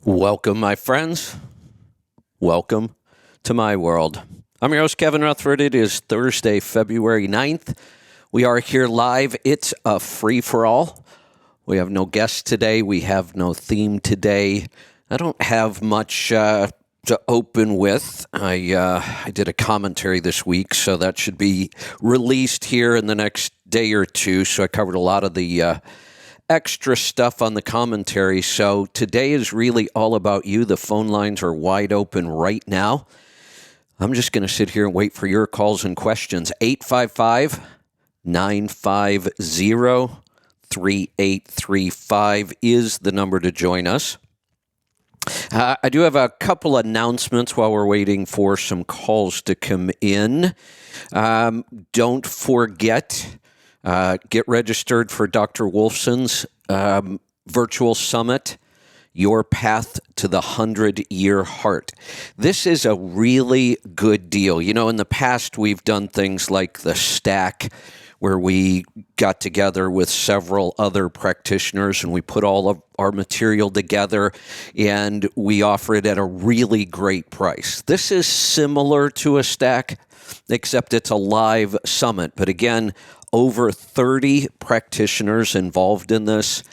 Welcome, my friends. Welcome to my world. I'm your host, Kevin Rutherford. It is Thursday, February 9th. We are here live. It's a free-for-all. We have no guests today. We have no theme today. I don't have much to open with. I did a commentary this week, so that should be released here in the next day or two. So I covered a lot of the extra stuff on the commentary. So today is really all about you. The phone lines are wide open right now. I'm just going to sit here and wait for your calls and questions. 855-950-3835 is the number to join us. I do have a couple announcements while we're waiting for some calls to come in. Don't forget, get registered for Dr. Wolfson's virtual summit, Your Path to the 100-Year Heart. This is a really good deal. You know, in the past, we've done things like the Stack, where we got together with several other practitioners and we put all of our material together and we offer it at a really great price. This is similar to a Stack, except it's a live summit. But again, over 30 practitioners involved in this,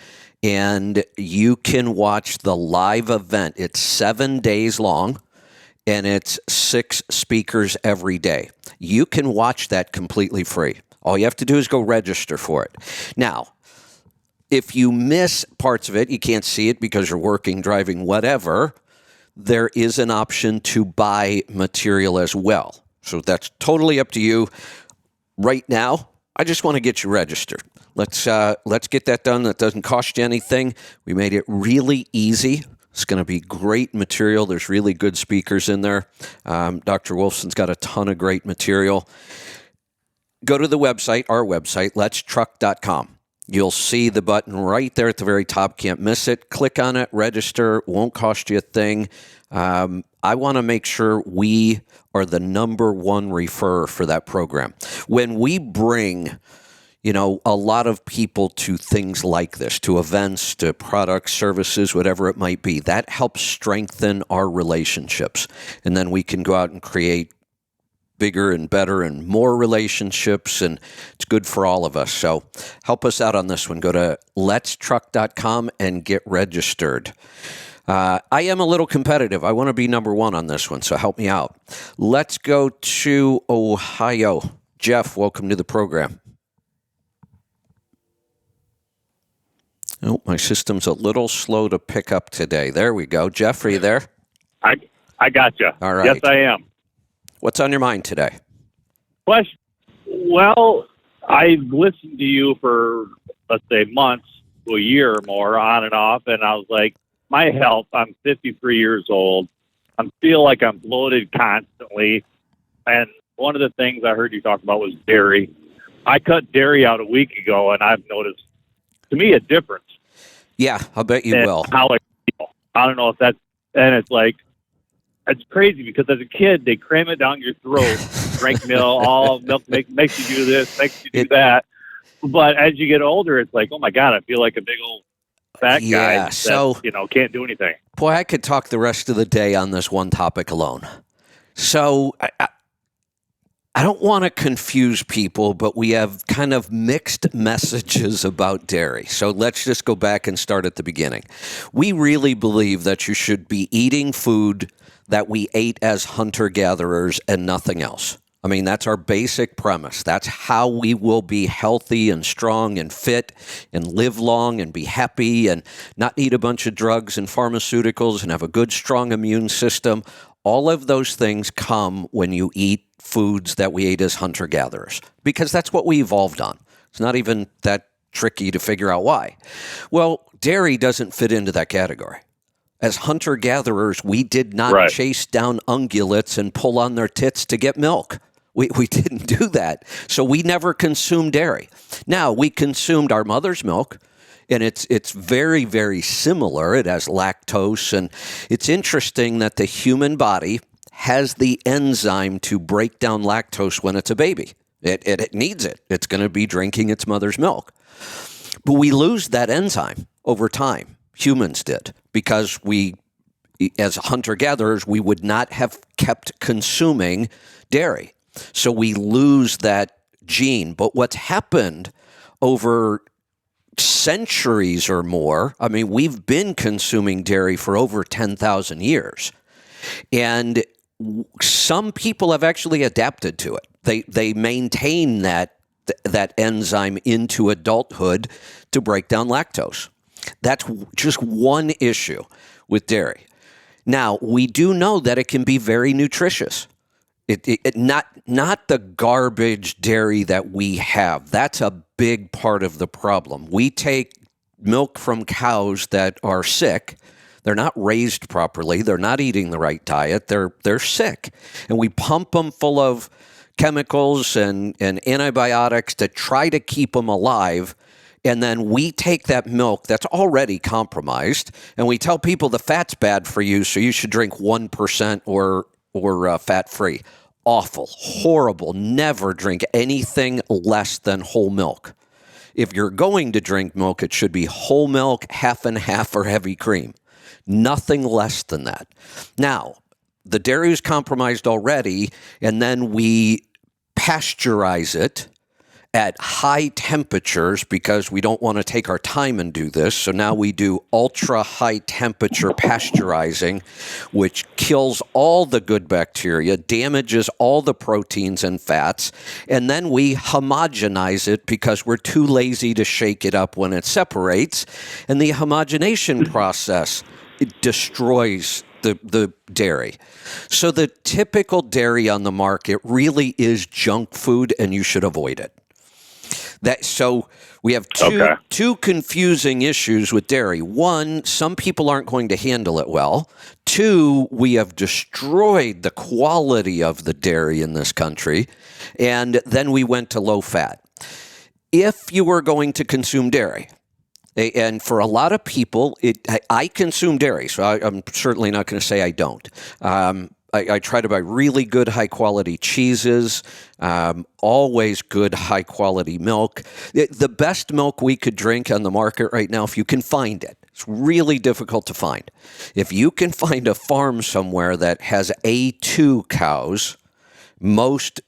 and you can watch the live event. It's 7 days long, and it's 6 speakers every day. You can watch that completely free. All you have to do is go register for it. Now, if you miss parts of it, you can't see it because you're working, driving, whatever, there is an option to buy material as well. So that's totally up to you. Right now, I just want to get you registered. Let's get that done. That doesn't cost you anything. We made it really easy. It's going to be great material. There's really good speakers in there. Dr. Wolfson's got a ton of great material. Go to the website, our website, letstruck.com. You'll see the button right there at the very top. Can't miss it. Click on it, register. Won't cost you a thing. I want to make sure we are the number one referrer for that program. When we bring, a lot of people to things like this, to events, to products, services, whatever it might be, that helps strengthen our relationships. And then we can go out and create bigger and better and more relationships, and it's good for all of us. So help us out on this one. Go to letstruck.com and get registered. I am a little competitive. I want to be number one on this one, so help me out. Let's go to Ohio. Jeff, welcome to the program. Oh, my system's a little slow to pick up today. There we go. Jeff, are you there? I got you. All right. Yes, I am. What's on your mind today? Question. Well, I've listened to you for, let's say, months to a year or more, on and off, and I was like, my health, I'm 53 years old. I feel like I'm bloated constantly, and one of the things I heard you talk about was dairy. I cut dairy out a week ago, and I've noticed, to me, a difference. Yeah, I'll bet you will. How I feel. I don't know if that's, and it's like, it's crazy because as a kid, they cram it down your throat, drink milk, all milk makes you do this, makes you do that. But as you get older, it's like, oh my God, I feel like a big old fat guy that, so, can't do anything. Boy, I could talk the rest of the day on this one topic alone. So I don't want to confuse people, but we have kind of mixed messages about dairy. So let's just go back and start at the beginning. We really believe that you should be eating food that we ate as hunter-gatherers and nothing else. I mean, that's our basic premise. That's how we will be healthy and strong and fit and live long and be happy and not need a bunch of drugs and pharmaceuticals and have a good, strong immune system. All of those things come when you eat foods that we ate as hunter-gatherers, because that's what we evolved on. It's not even that tricky to figure out why. Well, dairy doesn't fit into that category. As hunter-gatherers, we did not chase down ungulates and pull on their tits to get milk. We didn't do that. So we never consumed dairy. Now, we consumed our mother's milk, and it's very, very similar. It has lactose, and it's interesting that the human body has the enzyme to break down lactose when it's a baby. It needs it. It's going to be drinking its mother's milk. But we lose that enzyme over time. Humans did, because we as hunter-gatherers, we would not have kept consuming dairy. So we lose that gene. But what's happened over centuries or more, I mean, we've been consuming dairy for over 10,000 years. And some people have actually adapted to it. They maintain that enzyme into adulthood to break down lactose. That's just one issue with dairy. Now, we do know that it can be very nutritious. Not the garbage dairy that we have. That's a big part of the problem. We take milk from cows that are sick. They're not raised properly. They're not eating the right diet. They're sick. And we pump them full of chemicals and antibiotics to try to keep them alive. And then we take that milk that's already compromised, and we tell people the fat's bad for you, so you should drink 1% or fat-free. Awful, horrible. Never drink anything less than whole milk. If you're going to drink milk, it should be whole milk, half and half, or heavy cream. Nothing less than that. Now, the dairy is compromised already, and then we pasteurize it at high temperatures because we don't want to take our time and do this. So now we do ultra high temperature pasteurizing, which kills all the good bacteria, damages all the proteins and fats, and then we homogenize it because we're too lazy to shake it up when it separates. And the homogenation process, it destroys the dairy. So the typical dairy on the market really is junk food, and you should avoid it. So we have two confusing issues with dairy. One, some people aren't going to handle it well. Two, we have destroyed the quality of the dairy in this country. And then we went to low fat. If you were going to consume dairy, and for a lot of people, I consume dairy, so I'm certainly not going to say I don't. I try to buy really good, high-quality cheeses, always good, high-quality milk. The best milk we could drink on the market right now, if you can find it, it's really difficult to find. If you can find a farm somewhere that has A2 cows, most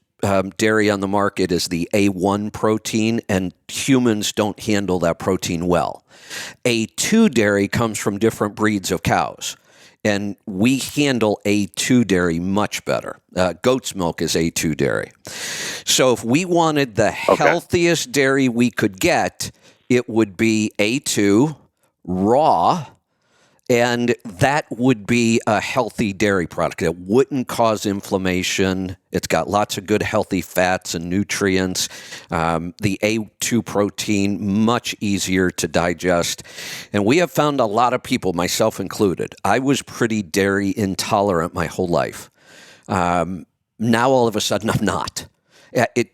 dairy on the market is the A1 protein, and humans don't handle that protein well. A2 dairy comes from different breeds of cows. And we handle A2 dairy much better. Goat's milk is A2 dairy. So if we wanted the healthiest dairy we could get, it would be A2 raw, and that would be a healthy dairy product. It wouldn't cause inflammation. It's got lots of good healthy fats and nutrients. The A2 protein, much easier to digest. And we have found a lot of people, myself included. I was pretty dairy intolerant my whole life. Now all of a sudden I'm not.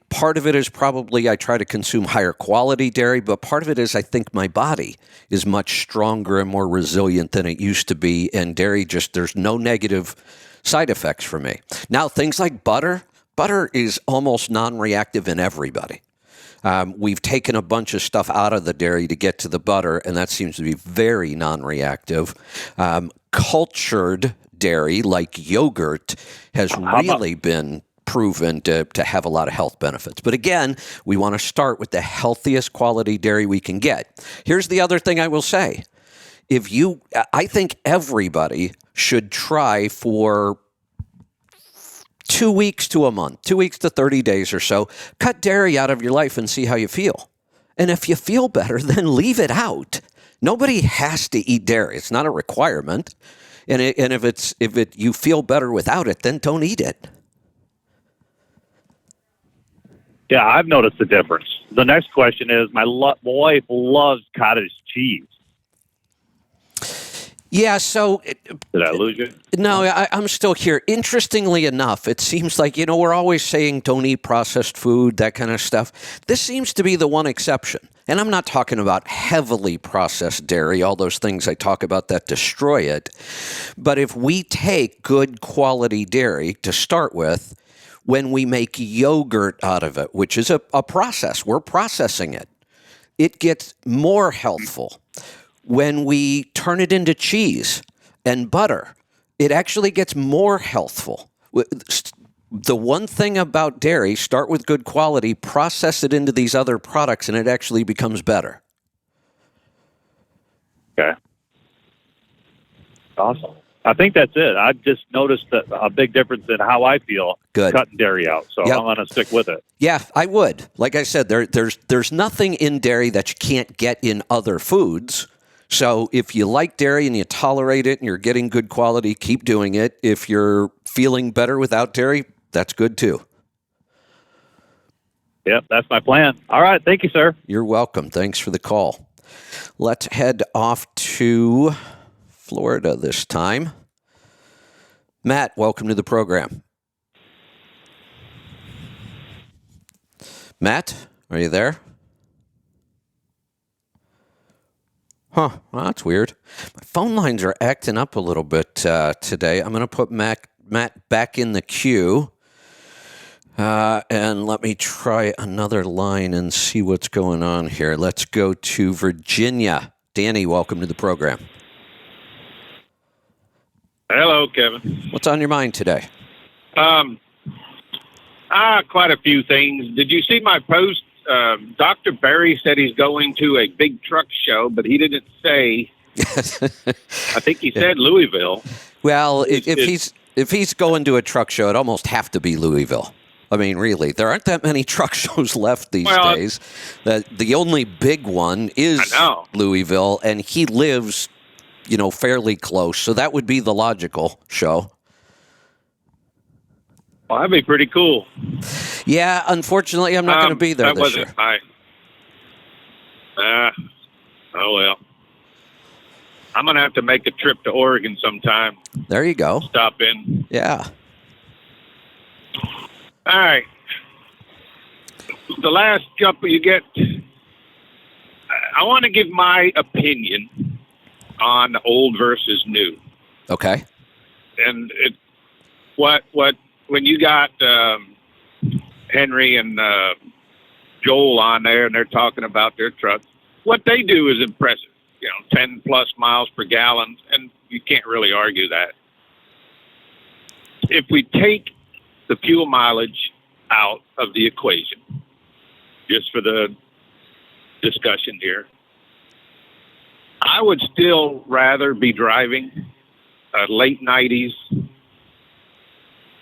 Part of it is probably I try to consume higher quality dairy, but part of it is I think my body is much stronger and more resilient than it used to be, and dairy there's no negative side effects for me. Now, things like butter is almost non-reactive in everybody. We've taken a bunch of stuff out of the dairy to get to the butter, and that seems to be very non-reactive. Cultured dairy, like yogurt, has really been proven to have a lot of health benefits. But again, we want to start with the healthiest quality dairy we can get. Here's the other thing I will say. I think everybody should try for 2 weeks to a month, 2 weeks to 30 days or so, cut dairy out of your life and see how you feel. And if you feel better, then leave it out. Nobody has to eat dairy. It's not a requirement. And if you feel better without it, then don't eat it. Yeah, I've noticed the difference. The next question is, my wife loves cottage cheese. Yeah, so... Did I lose you? No, I'm still here. Interestingly enough, it seems like, we're always saying don't eat processed food, that kind of stuff. This seems to be the one exception. And I'm not talking about heavily processed dairy, all those things I talk about that destroy it. But if we take good quality dairy to start with, when we make yogurt out of it, which is a process, we're processing it, it gets more healthful. When we turn it into cheese and butter, It actually gets more healthful. The one thing about dairy, start with good quality, process it into these other products, and it actually becomes better. Okay. Awesome. I think that's it. I've just noticed a big difference in how I feel cutting dairy out. So Yep. I'm going to stick with it. Yeah, I would. Like I said, there's nothing in dairy that you can't get in other foods. So if you like dairy and you tolerate it and you're getting good quality, keep doing it. If you're feeling better without dairy, that's good too. Yep, that's my plan. All right. Thank you, sir. You're welcome. Thanks for the call. Let's head off to Florida this time. Matt, welcome to the program. Matt, are you there? Huh, well, that's weird. My phone lines are acting up a little bit today. I'm going to put Matt back in the queue. And let me try another line and see what's going on here. Let's go to Virginia. Danny, welcome to the program. Hello, Kevin. What's on your mind today? Quite a few things. Did you see my post? Dr. Barry said he's going to a big truck show, but he didn't say. I think he said Louisville. Well, if he's going to a truck show, it'd almost have to be Louisville. I mean, really, there aren't that many truck shows left these days. The only big one is Louisville, and he lives, fairly close. So that would be the logical show. Well, that'd be pretty cool. Yeah, unfortunately, I'm not going to be there this year. Oh, well. I'm going to have to make a trip to Oregon sometime. There you go. Stop in. Yeah. All right. The last couple you get, I want to give my opinion on old versus new. Okay. And when you got Henry and Joel on there and they're talking about their trucks, what they do is impressive. 10 plus miles per gallon, and you can't really argue that. If we take the fuel mileage out of the equation, just for the discussion here, I would still rather be driving a late 90s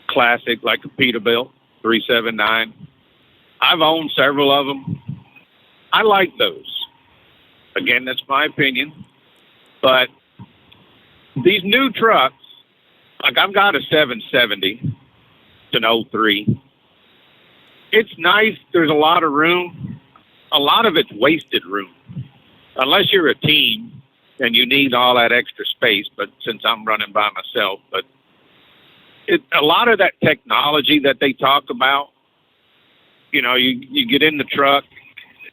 classic like a Peterbilt 379. I've owned several of them. I like those. Again, that's my opinion. But these new trucks, like I've got a 770. It's an 03. It's nice. There's a lot of room. A lot of it's wasted room. Unless you're a team and you need all that extra space. But since I'm running by myself, a lot of that technology that they talk about, you get in the truck.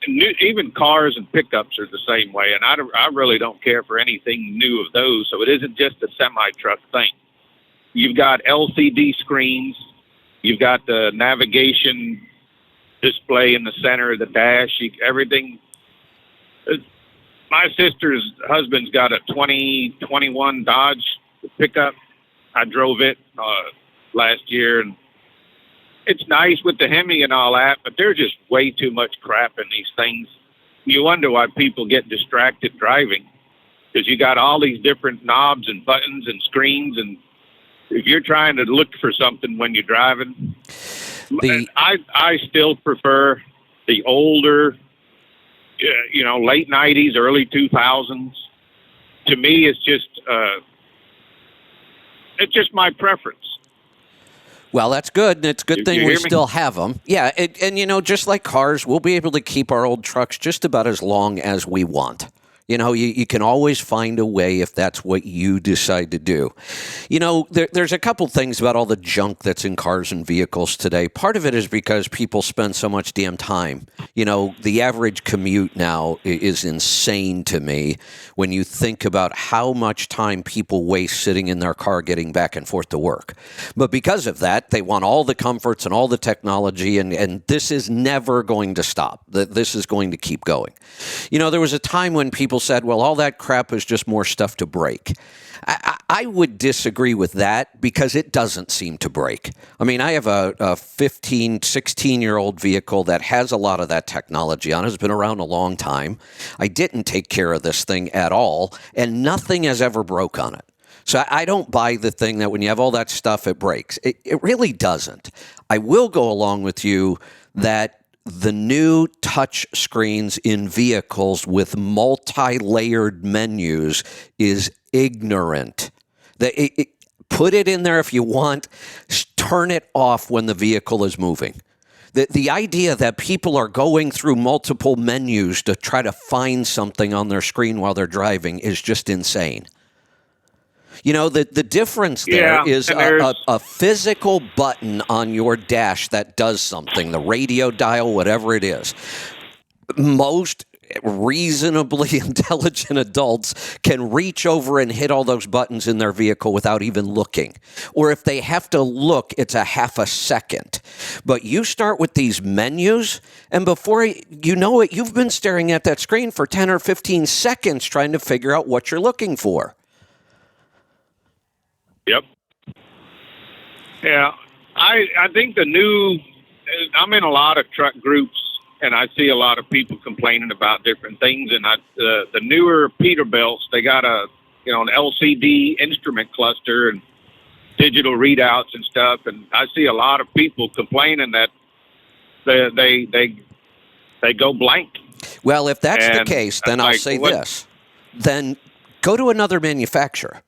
Even cars and pickups are the same way, and I really don't care for anything new of those. So it isn't just a semi-truck thing. You've got LCD screens. You've got the navigation display in the center of the dash. Everything. My sister's husband's got a 2021 Dodge pickup. I drove it last year, and it's nice with the Hemi and all that, but there's just way too much crap in these things. You wonder why people get distracted driving, because you got all these different knobs and buttons and screens, and if you're trying to look for something when you're driving, I still prefer the older, late 90s, early 2000s. To me, it's just my preference. Well, that's good. It's a good thing we still have them. Yeah, and just like cars, we'll be able to keep our old trucks just about as long as we want. You can always find a way if that's what you decide to do. There's a couple things about all the junk that's in cars and vehicles today. Part of it is because people spend so much damn time. The average commute now is insane to me when you think about how much time people waste sitting in their car getting back and forth to work. But because of that, they want all the comforts and all the technology, and this is never going to stop. This is going to keep going. There was a time when people people said, well, all that crap is just more stuff to break. I would disagree with that because it doesn't seem to break. I mean, I have a 15, 16-year-old vehicle that has a lot of that technology on it. It's been around a long time. I didn't take care of this thing at all, and nothing has ever broke on it. So I don't buy the thing that when you have all that stuff, it breaks. It really doesn't. I will go along with you that the new touch screens in vehicles with multi-layered menus is ignorant. Put it in there if you want. Turn it off when the vehicle is moving. The idea that people are going through multiple menus to try to find something on their screen while they're driving is just insane. You know, the difference there is a physical button on your dash that does something, the radio dial, whatever it is. Most reasonably intelligent adults can reach over and hit all those buttons in their vehicle without even looking. Or if they have to look, it's a half a second. But you start with these menus, and before you know it, you've been staring at that screen for 10 or 15 seconds trying to figure out what you're looking for. Yep. Yeah. I think I'm in a lot of truck groups, and I see a lot of people complaining about different things. And the newer Peterbilts, they got an LCD instrument cluster and digital readouts and stuff. And I see a lot of people complaining that they go blank. Well, if that's the case, then I'll say this. Then go to another manufacturer.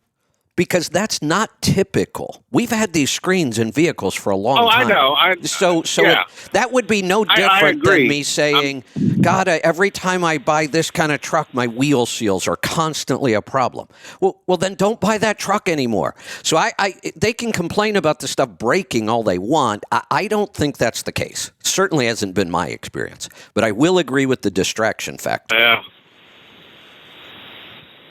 Because that's not typical. We've had these screens in vehicles for a long time. Oh, I know. So that would be no different than me saying, God, every time I buy this kind of truck, my wheel seals are constantly a problem. Well, then don't buy that truck anymore. So they can complain about the stuff breaking all they want. I don't think that's the case. Certainly hasn't been my experience. But I will agree with the distraction factor. Yeah.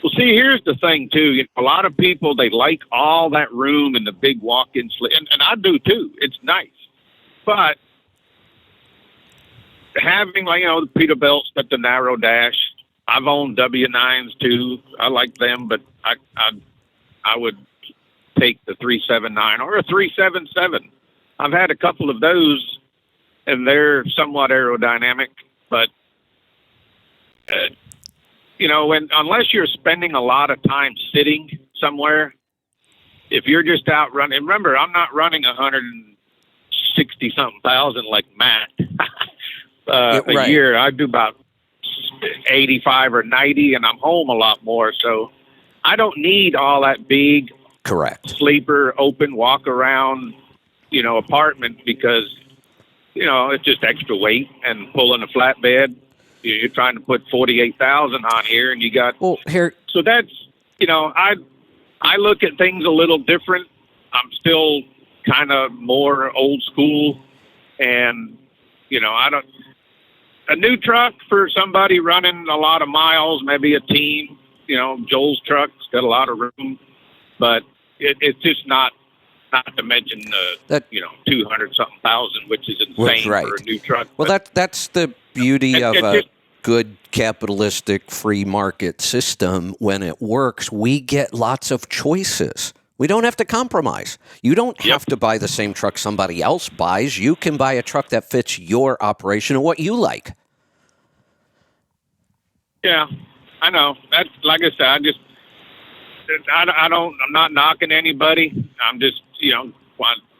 Well, see, here's the thing, too. A lot of people, they like all that room and the big walk-in slip, and I do, too. It's nice. But having, the Peterbilts at the narrow dash, I've owned W9s, too. I like them, but I would take the 379 or a 377. I've had a couple of those, and they're somewhat aerodynamic, but unless you're spending a lot of time sitting somewhere, if you're just out running, remember, I'm not running 160-something thousand like Matt a year. I do about 85 or 90, and I'm home a lot more. So I don't need all that big sleeper, open, walk around, apartment because, it's just extra weight and pulling a flatbed. You're trying to put 48,000 on here, and you got here. So that's I look at things a little different. I'm still kind of more old school, and a new truck for somebody running a lot of miles, maybe a team. Joel's truck's got a lot of room, but it's just not to mention 200-something thousand, which is insane for a new truck. Well, that's the beauty of a good capitalistic free market system. When it works, we get lots of choices. We don't have to compromise. You don't have to buy the same truck somebody else buys. You can buy a truck that fits your operation and what you like. Yeah, I know. That's like I said. I'm not knocking anybody. I'm just,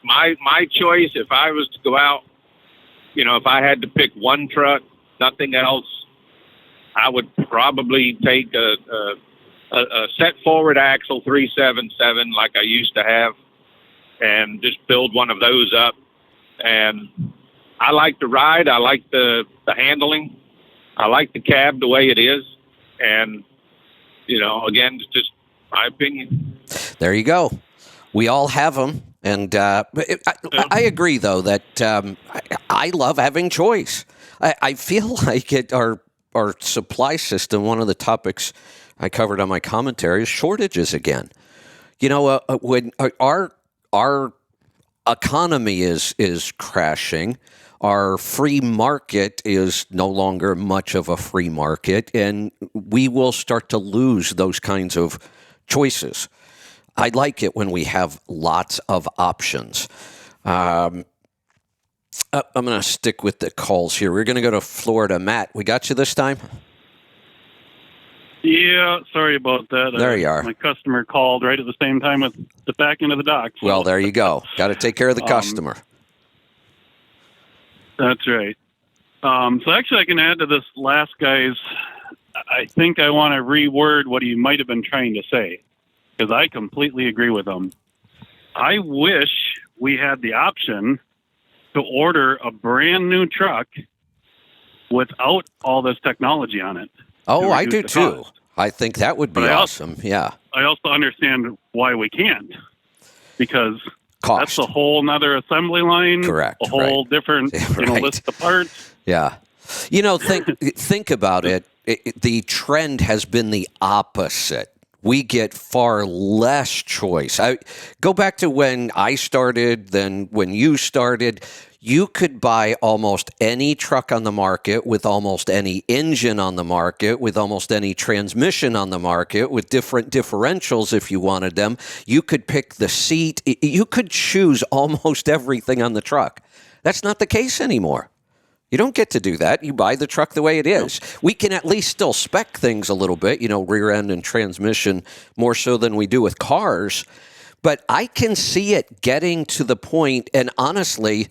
my choice. If I was to go out, if I had to pick one truck, nothing else, I would probably take a set forward axle 377 like I used to have, and just build one of those up. And I like the ride. I like the handling. I like the cab the way it is. And again, it's just my opinion. There you go. We all have them. And I agree, though, that I love having choice. I feel like our supply system, one of the topics I covered on my commentary is shortages again. When our economy is crashing. Our free market is no longer much of a free market, and we will start to lose those kinds of choices. I like it when we have lots of options. I'm going to stick with the calls here. We're going to go to Florida. Matt, we got you this time? Yeah, sorry about that. There you are. My customer called right at the same time with the back end of the dock. So. Well, there you go. Got to take care of the customer. That's right. So actually, I can add to this last guy's. I think I want to reword what he might have been trying to say, because I completely agree with him. I wish we had the option to order a brand new truck without all this technology on it. Oh, I do too. Cost. I think that would be awesome. Yeah. I also understand why we can't, because Cost. that's a whole nother assembly line. Correct. A whole different Right. list of parts. Yeah. Think about it. The trend has been the opposite. We get far less choice. I go back to when I started, then when you started. You could buy almost any truck on the market with almost any engine on the market, with almost any transmission on the market, with different differentials if you wanted them. You could pick the seat. You could choose almost everything on the truck. That's not the case anymore. You don't get to do that. You buy the truck the way it is. We can at least still spec things a little bit, rear end and transmission more so than we do with cars. But I can see it getting to the point, and honestly,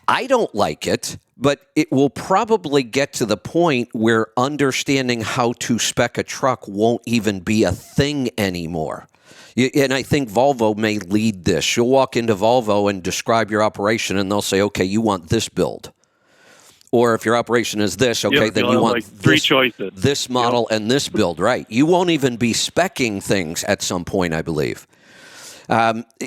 I don't like it, but it will probably get to the point where understanding how to spec a truck won't even be a thing anymore. And I think Volvo may lead this. You'll walk into Volvo and describe your operation, and they'll say, okay, you want this build. Or if your operation is this, okay, then you want like three choices. This model and this build, right? You won't even be speccing things at some point, I believe.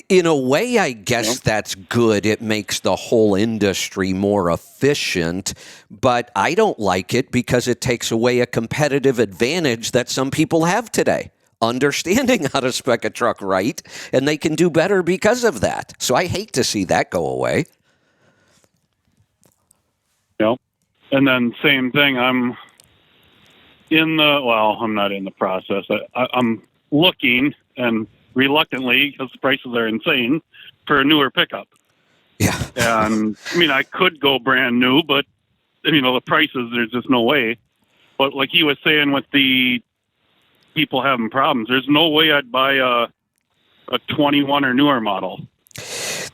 In a way, I guess that's good. It makes the whole industry more efficient, but I don't like it because it takes away a competitive advantage that some people have today, understanding how to spec a truck right, and they can do better because of that. So I hate to see that go away. And then same thing, I'm not in the process. I'm looking, and reluctantly, because the prices are insane, for a newer pickup. Yeah. And I could go brand new, but the prices, there's just no way. But like he was saying with the people having problems, there's no way I'd buy a 21 or newer model.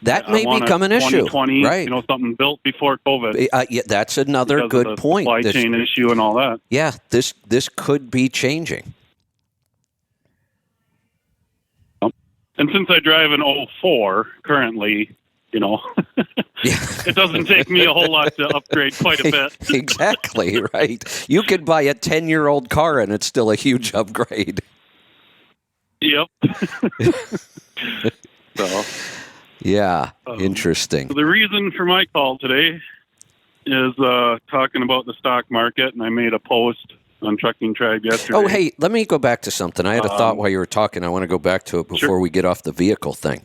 That may become an issue, 2020, right? Something built before COVID. Yeah, that's another good point. Supply chain issue and all that. Yeah, this could be changing. And since I drive an 04 currently, it doesn't take me a whole lot to upgrade quite a bit. Exactly, right. You could buy a 10-year-old car and it's still a huge upgrade. Yep. So. Yeah, interesting. So the reason for my call today is talking about the stock market, and I made a post on Trucking Tribe yesterday. Oh, hey, let me go back to something. I had a thought while you were talking. I want to go back to it before we get off the vehicle thing.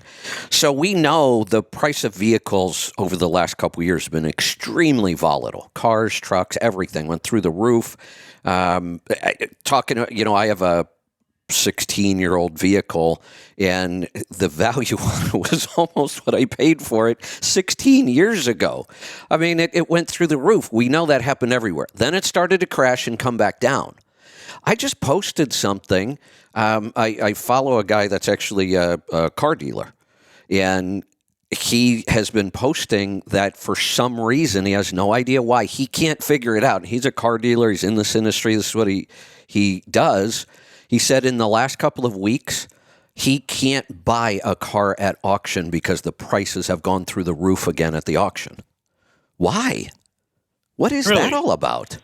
So we know the price of vehicles over the last couple of years has been extremely volatile. Cars, trucks, everything went through the roof. I have a 16-year-old vehicle, and the value on it was almost what I paid for it 16 years ago. I mean, it went through the roof. We know that happened everywhere. Then it started to crash and come back down. I just posted something. I follow a guy that's actually a car dealer, and he has been posting that for some reason, he has no idea why. He can't figure it out. He's a car dealer. He's in this industry. This is what he does. He said in the last couple of weeks, he can't buy a car at auction because the prices have gone through the roof again at the auction. Why? What is that all about?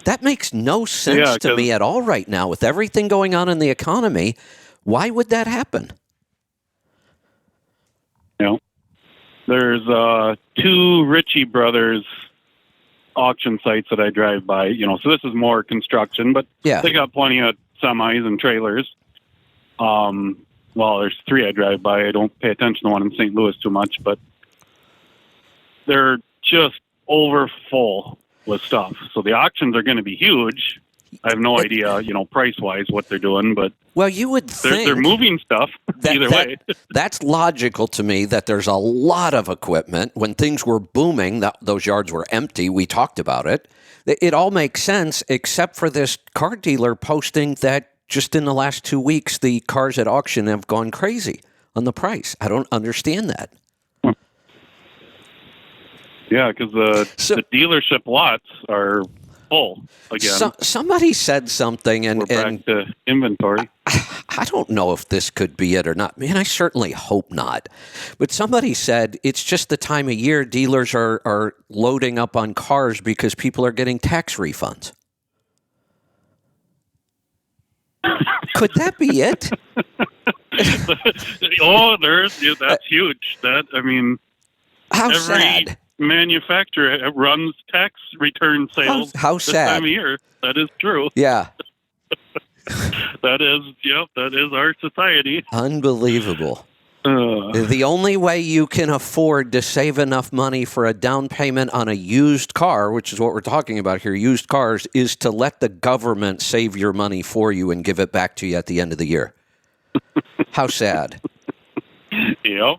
That makes no sense to me at all right now. With everything going on in the economy, why would that happen? There's two Ritchie Brothers auction sites that I drive by, so this is more construction, but they got plenty of semis and trailers. well, there's 3 I drive by. I don't pay attention to the one in St. Louis too much, but they're just over full with stuff. So the auctions are going to be huge. I have no idea, price-wise what they're doing, but Well, you would think they're moving stuff either way. That's logical to me that there's a lot of equipment. When things were booming, those yards were empty. We talked about it. It all makes sense, except for this car dealer posting that just in the last 2 weeks, the cars at auction have gone crazy on the price. I don't understand that. Yeah, because the dealership lots are full again. Somebody said something, and we're back to inventory. I don't know if this could be it or not. Man, I certainly hope not. But somebody said it's just the time of year dealers are loading up on cars because people are getting tax refunds. Could that be it? That's huge. How every sad. manufacturer runs tax return sales How this sad. time of year. That is true. Yeah. That is our society. Unbelievable. The only way you can afford to save enough money for a down payment on a used car, which is what we're talking about here, used cars, is to let the government save your money for you and give it back to you at the end of the year. How sad. Yep.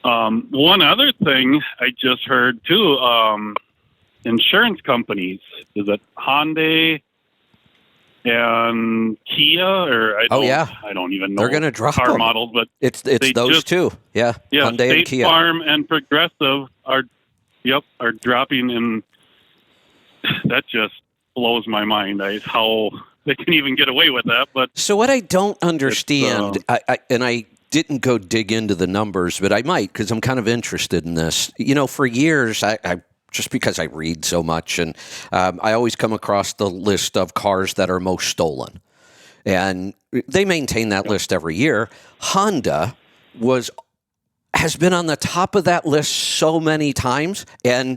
One other thing I just heard too, insurance companies, is it Hyundai and Kia, or I don't even know. They're going to drop car them. models, but It's those two. Yeah. Hyundai State and Kia. Farm and Progressive are dropping, and that just blows my mind. How they can even get away with that. But so what I don't understand, I didn't go dig into the numbers, but I might because I'm kind of interested in this. For years, I just because I read so much, and I always come across the list of cars that are most stolen. And they maintain that list every year. Honda has been on the top of that list so many times, and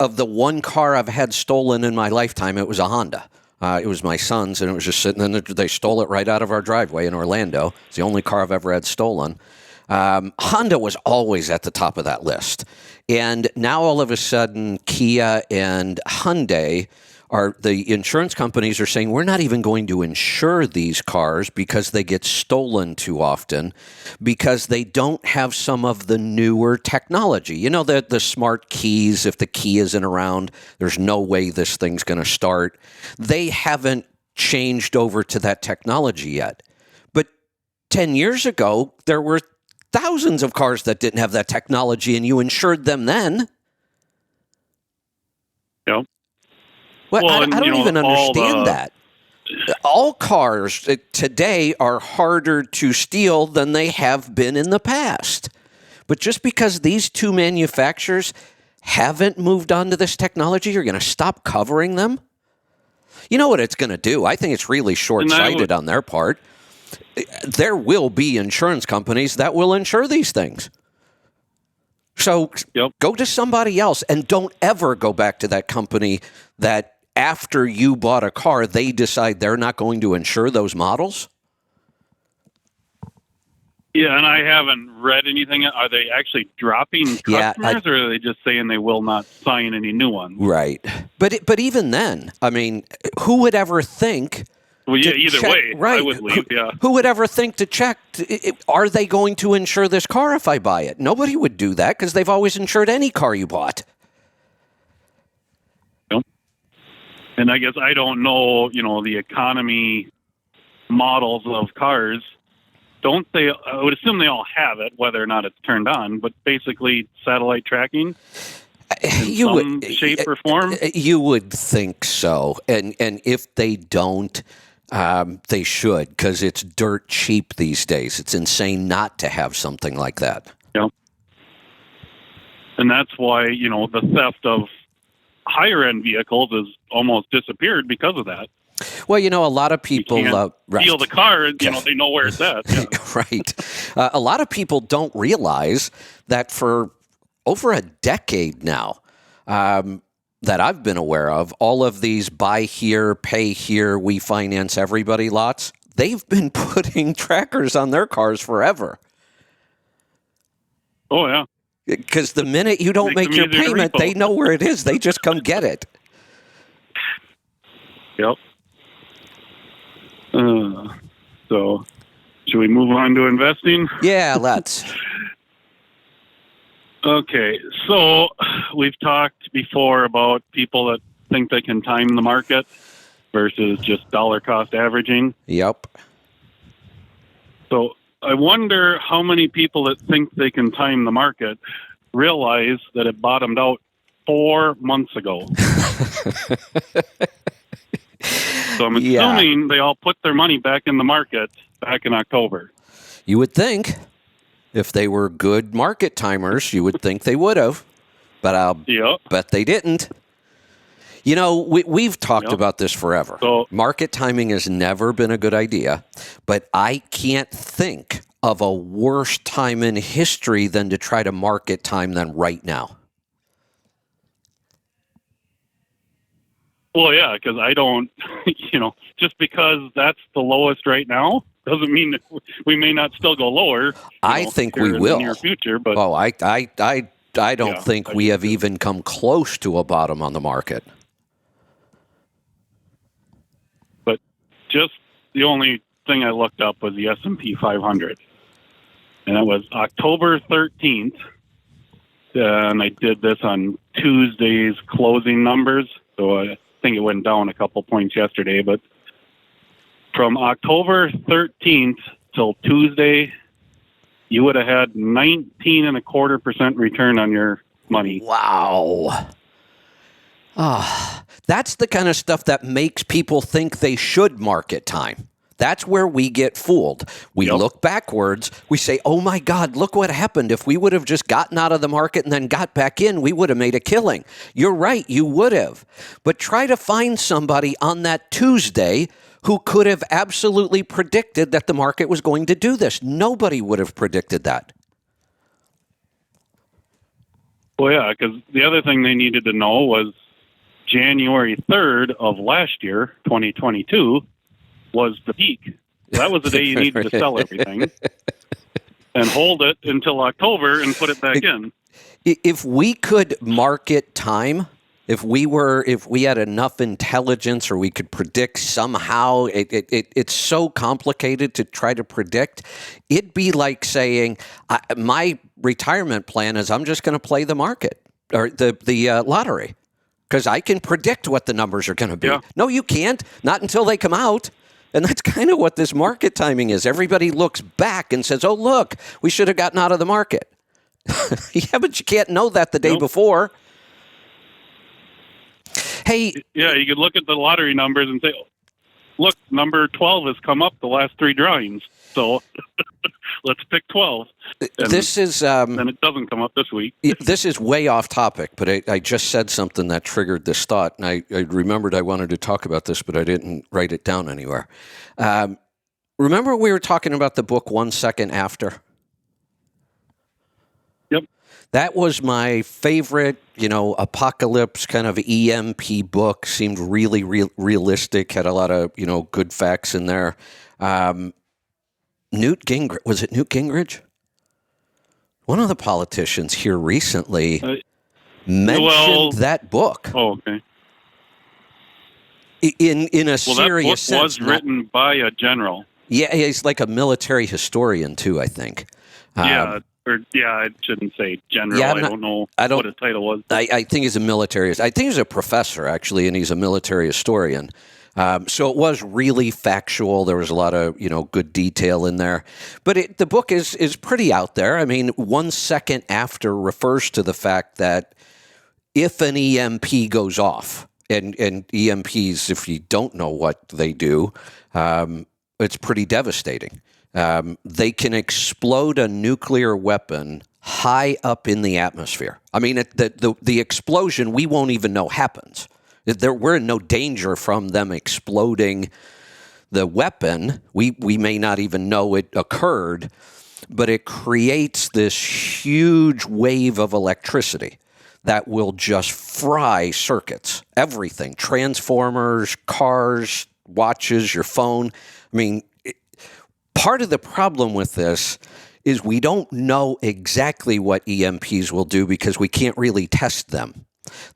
of the one car I've had stolen in my lifetime, it was a Honda. It was my son's, and it was just sitting in they stole it right out of our driveway in Orlando. It's the only car I've ever had stolen. Honda was always at the top of that list. And now all of a sudden, Kia and Hyundai the insurance companies are saying, we're not even going to insure these cars because they get stolen too often, because they don't have some of the newer technology. The smart keys, if the key isn't around, there's no way this thing's going to start. They haven't changed over to that technology yet. But 10 years ago, there were thousands of cars that didn't have that technology, and you insured them then. Yep. Well, I don't even understand that. All cars today are harder to steal than they have been in the past. But just because these two manufacturers haven't moved on to this technology, you're going to stop covering them? You know what it's going to do? I think it's really short-sighted on their part. There will be insurance companies that will insure these things. So go to somebody else, and don't ever go back to that company that after you bought a car, they decide they're not going to insure those models. Yeah, and I haven't read anything. Are they actually dropping customers, or are they just saying they will not sign any new ones? Right. But even then, who would ever think... Well, yeah, either way, right. I would leave, yeah. Who would ever think to check, are they going to insure this car if I buy it? Nobody would do that because they've always insured any car you bought. Yep. And I guess I don't know, the economy models of cars. I would assume they all have it, whether or not it's turned on, but basically satellite tracking in some shape or form? You would think so. And if they don't... they should, because it's dirt cheap these days. It's insane not to have something like that. Yeah. And that's why, the theft of higher-end vehicles has almost disappeared because of that. Well, a lot of people... steal the car, and, they know where it's at. Yeah. Right. A lot of people don't realize that for over a decade now... that I've been aware of, all of these buy here, pay here, we finance everybody lots, They've been putting trackers on their cars forever. Oh, yeah. Because the minute you don't Makes make them your easier to payment, repo. they know where it is. They just come get it. Yep. So, should we move on to investing? Yeah, let's. Okay, so we've talked before about people that think they can time the market versus just dollar cost averaging. Yep. So I wonder how many people that think they can time the market realize that it bottomed out 4 months ago. So I'm assuming they all put their money back in the market back in October. You would think if they were good market timers, you would think they would have, but I'll Yep. bet they didn't. You know, we've talked Yep. about this forever. So- Market timing has never been a good idea, but I can't think of a worse time in history than to try to market time than right now. Well, yeah, because I don't, just because that's the lowest right now doesn't mean that we may not still go lower. I think here we in the will. near future, but Oh, I don't Yeah, think I we do have too. even come close to a bottom on the market. just the only thing I looked up was the S&P 500, and it was October 13th. And I did this on Tuesday's closing numbers, so I think it went down a couple points yesterday. But from October 13th till Tuesday, you would have had 19.25% return on your money. Wow. That's the kind of stuff that makes people think they should market time. That's where we get fooled. We Yep. look backwards. We say, oh, my God, look what happened. If we would have just gotten out of the market and then got back in, we would have made a killing. You're right. You would have. But try to find somebody on that Tuesday who could have absolutely predicted that the market was going to do this. Nobody would have predicted that. Well, yeah, because the other thing they needed to know was January 3rd of last year, 2022, was the peak. That was the day you needed to sell everything and hold it until October and put it back in. If we could market time, if we had enough intelligence or we could predict somehow, it's so complicated to try to predict. It'd be like saying, my retirement plan is I'm just going to play the market or the lottery because I can predict what the numbers are going to be. Yeah. No, you can't. Not until they come out. And that's kind of what this market timing is. Everybody looks back and says, oh, look, we should have gotten out of the market. Yeah, but you can't know that the day Nope. before. Hey, Yeah, you could look at the lottery numbers and say, look, number 12 has come up the last 3 drawings. So let's pick 12. And this is then it doesn't come up this week. this is way off topic, but I just said something that triggered this thought, and I remembered I wanted to talk about this, but I didn't write it down anywhere. Remember we were talking about the book 1 Second After? Yep. That was my favorite, apocalypse kind of EMP book. Seemed really realistic, had a lot of, good facts in there. Newt Gingrich, was it Newt Gingrich? One of the politicians here recently mentioned that book Oh, okay. in a Well, serious that book sense. was written by a general. Yeah, he's like a military historian too, I think. I shouldn't say general. Yeah, I don't know I don't- what his title was. I think he's a military. I think he's a professor actually, and he's a military historian. So it was really factual. There was a lot of good detail in there, but the book is pretty out there. I mean, 1 Second After refers to the fact that if an EMP goes off, and EMPs, if you don't know what they do, it's pretty devastating. They can explode a nuclear weapon high up in the atmosphere. I mean, the explosion we won't even know happens. We're in no danger from them exploding the weapon. We may not even know it occurred, but it creates this huge wave of electricity that will just fry circuits, everything, transformers, cars, watches, your phone. I mean, part of the problem with this is we don't know exactly what EMPs will do because we can't really test them.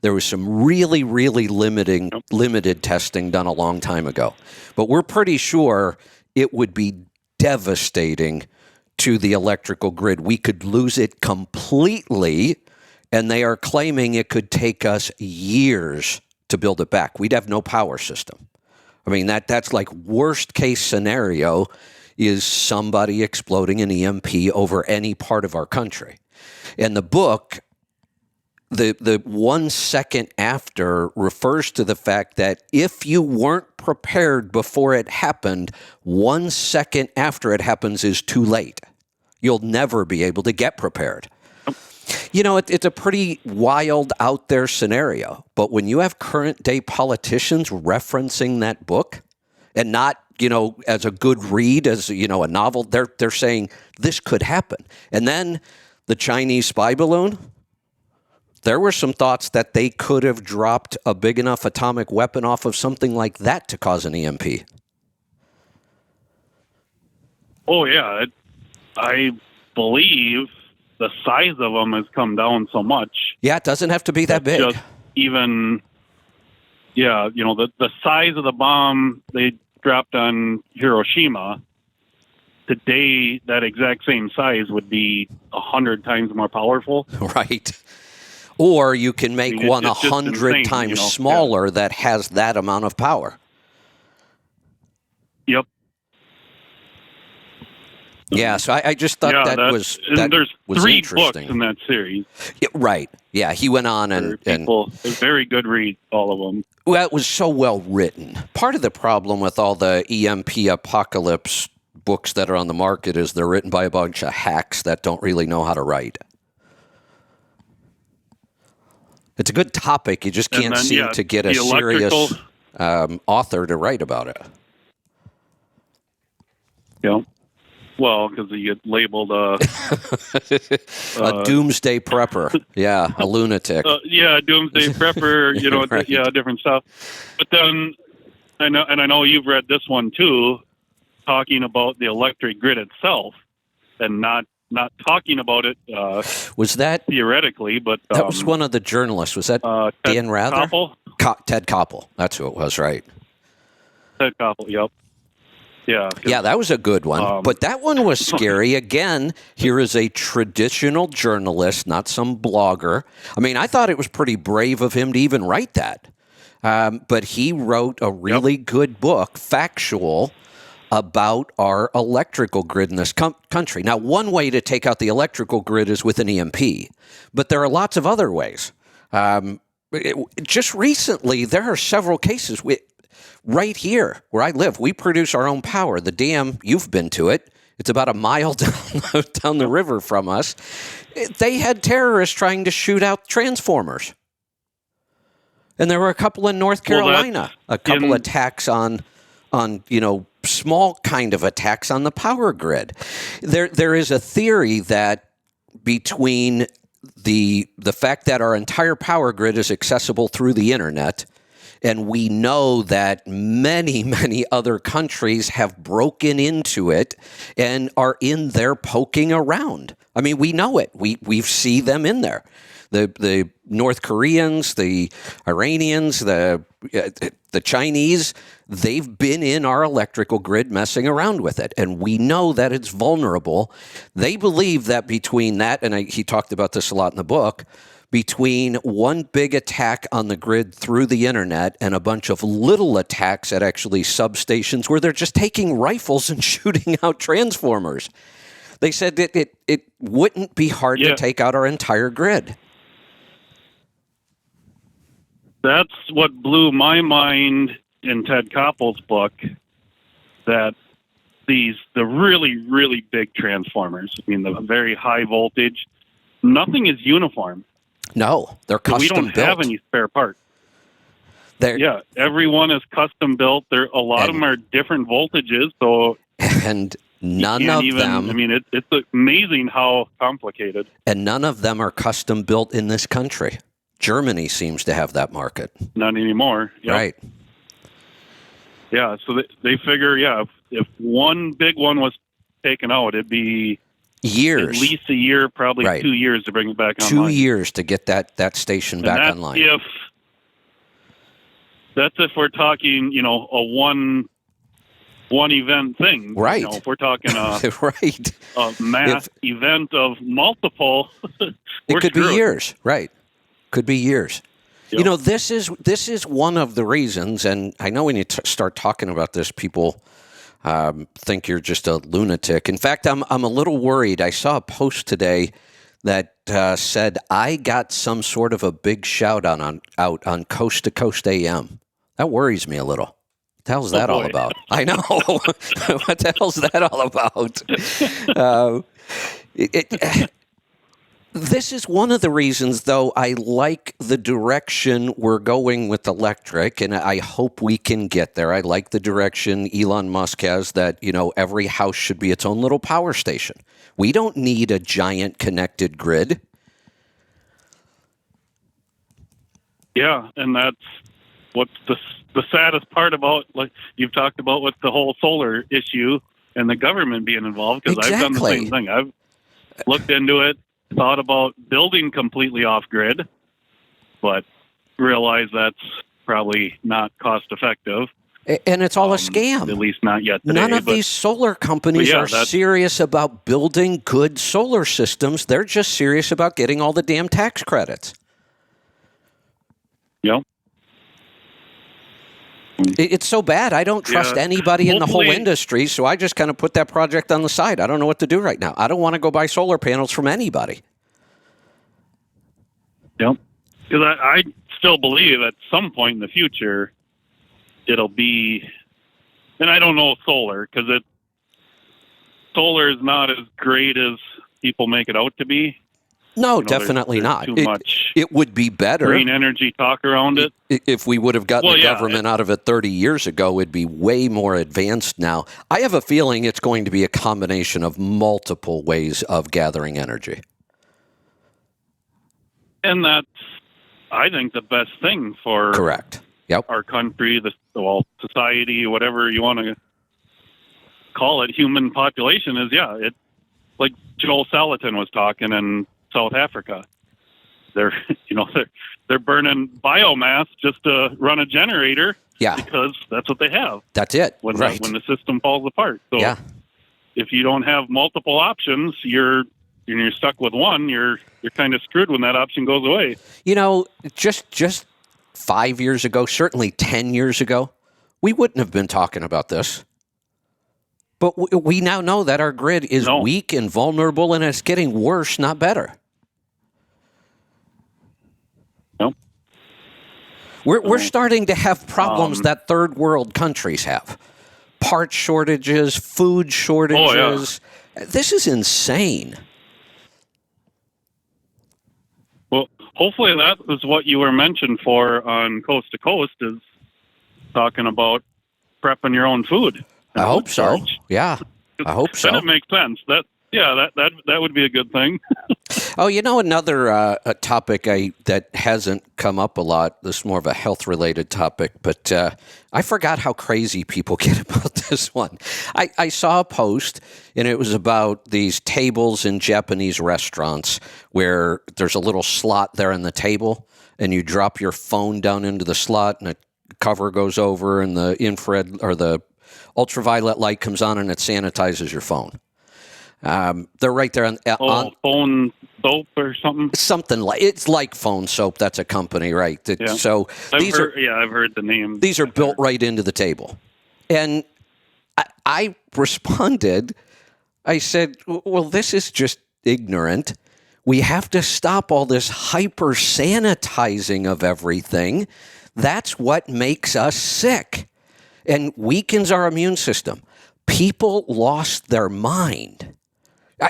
There was some really, really limited testing done a long time ago. But we're pretty sure it would be devastating to the electrical grid. We could lose it completely, and they are claiming it could take us years to build it back. We'd have no power system. I mean, that's like worst case scenario is somebody exploding an EMP over any part of our country. And the book, the 1 second after, refers to the fact that if you weren't prepared before it happened, 1 second after it happens is too late. You'll never be able to get prepared. You know, it's a pretty wild out there scenario. But when you have current day politicians referencing that book and not, you know, as a good read, as, you know, a novel, they're saying this could happen. And then the Chinese spy balloon, there were some thoughts that they could have dropped a big enough atomic weapon off of something like that to cause an EMP. Oh, yeah. I believe the size of them has come down so much. Yeah, it doesn't have to be that big. Just even, yeah, you know, the size of the bomb they dropped on Hiroshima, today that exact same size would be 100 times more powerful. Right. Or you can make one it's just 100 insane, times you know? smaller that has that amount of power. Yep. Yeah, so I just thought that was there's was 3 interesting. books in that series. Yeah, right. Yeah, he went on and It's very good read, all of them. well, it was so well written. Part of the problem with all the EMP apocalypse books that are on the market is they're written by a bunch of hacks that don't really know how to write. It's a good topic. You just can't seem to get a serious author to write about it. Yeah. Well, because you get labeled a doomsday prepper. Yeah, a lunatic. Doomsday prepper. You know, Right. Different stuff. But then I know you've read this one too, talking about the electric grid itself, and not talking about it. Was that theoretically? But that was one of the journalists. Was that Dan Rather? Koppel? Ted Koppel. That's who it was, right? Ted Koppel. Yep. Yeah, that was a good one. But that one was scary. Again, here is a traditional journalist, not some blogger. I mean, I thought it was pretty brave of him to even write that. But he wrote a really good book, factual, about our electrical grid in this country. Now, one way to take out the electrical grid is with an EMP, but there are lots of other ways. Just recently, there are several cases. Right here where I live, we produce our own power. The dam, you've been to it. It's about a mile down the river from us. They had terrorists trying to shoot out transformers. And there were a couple in North Carolina, a couple attacks on small kind of attacks on the power grid. There is a theory that between the fact that our entire power grid is accessible through the internet, and we know that many, many other countries have broken into it and are in there poking around. I mean, we know it. We see them in there. The North Koreans, the Iranians, the Chinese, they've been in our electrical grid messing around with it. And we know that it's vulnerable. They believe that between that, and he talked about this a lot in the book, between one big attack on the grid through the internet and a bunch of little attacks at actually substations where they're just taking rifles and shooting out transformers. They said that it wouldn't be hard to take out our entire grid. That's what blew my mind in Ted Koppel's book, that the really, really big transformers, I mean, the very high voltage, nothing is uniform. No, they're custom built. We don't have any spare parts. Everyone is custom built. A lot of them are different voltages, so and none of them. I mean, it's amazing how complicated. And none of them are custom built in this country. Germany seems to have that market. Not anymore. Yep. Right. Yeah, so they figure, if one big one was taken out, it'd be Years. at least a year, probably Right. 2 years to bring it back 2 online. years to get that station And back that's online. That's if we're talking, a one event thing. Right. If we're talking Right. a mass event of multiple, It we're could be screwed. years. Right. Could be years. Yep. This is one of the reasons, and I know when you start talking about this, people think you're just a lunatic. In fact, I'm a little worried. I saw a post today that said I got some sort of a big shout out on Coast to Coast AM. That worries me a little. What the hell's that all boy. about? I know. What the hell's that all about? This is one of the reasons, though, I like the direction we're going with electric, and I hope we can get there. I like the direction Elon Musk has that, every house should be its own little power station. We don't need a giant connected grid. Yeah, and that's what's the saddest part about, like you've talked about with the whole solar issue and the government being involved, because I've done the Exactly. same thing. I've looked into it, thought about building completely off grid, but realized that's probably not cost effective. And it's all a scam. At least not yet today. None of but these solar companies yeah, are serious about building good solar systems. They're just serious about getting all the damn tax credits. Yep. It's so bad. I don't trust Yeah. anybody in the whole Hopefully- industry, so I just kind of put that project on the side. I don't know what to do right now. I don't want to go buy solar panels from anybody. Yep. Because I still believe at some point in the future it'll be, and I don't know solar, because solar is not as great as people make it out to be. No, There's definitely not. Too much It would be better green energy talk around it. if we would have gotten Well, the yeah, government out of it 30 years ago. It'd be way more advanced now. I have a feeling it's going to be a combination of multiple ways of gathering energy. And that's, I think, the best thing for Correct. Yep. our country, society, whatever you want to call it, human population is, it, like Joel Salatin was talking in South Africa. They're, they're burning biomass just to run a generator. Yeah. Because that's what they have That's it. when Right. when the system falls apart. So Yeah. if you don't have multiple options, you're stuck with one. You're kind of screwed when that option goes away. Just 5 years ago, certainly 10 years ago, we wouldn't have been talking about this. But we now know that our grid is weak and vulnerable, and it's getting worse, not better. Nope. We're starting to have problems that third world countries have. Part shortages, food shortages. This is insane. Well, hopefully that is what you were mentioned for on Coast to Coast, is talking about prepping your own food. I hope so. Yeah, I hope so. Then it makes sense. That would be a good thing. Oh, another a topic that hasn't come up a lot. This is more of a health-related topic, but I forgot how crazy people get about this one. I saw a post, and it was about these tables in Japanese restaurants where there's a little slot there in the table, and you drop your phone down into the slot, and a cover goes over, and the infrared or the ultraviolet light comes on, and it sanitizes your phone. They're right there on phone soap or something. Something like it's like Phone Soap. That's a company, right? So I've heard the name. These are built right into the table, and I responded. I said, "Well, this is just ignorant. We have to stop all this hyper sanitizing of everything. That's what makes us sick and weakens our immune system." People lost their mind.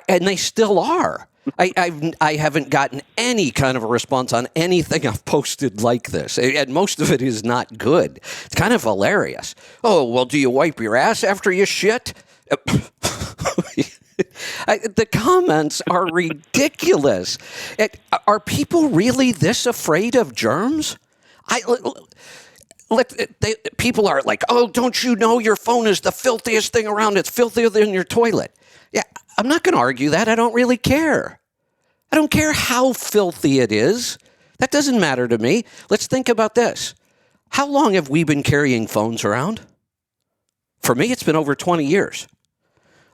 And they still are. I haven't gotten any kind of a response on anything I've posted like this. And most of it is not good. It's kind of hilarious. Oh, well, do you wipe your ass after you shit? The comments are ridiculous. Are people really this afraid of germs? People are like, oh, don't you know your phone is the filthiest thing around? It's filthier than your toilet. Yeah, I'm not going to argue that. I don't really care. I don't care how filthy it is. That doesn't matter to me. Let's think about this. How long have we been carrying phones around? For me, it's been over 20 years.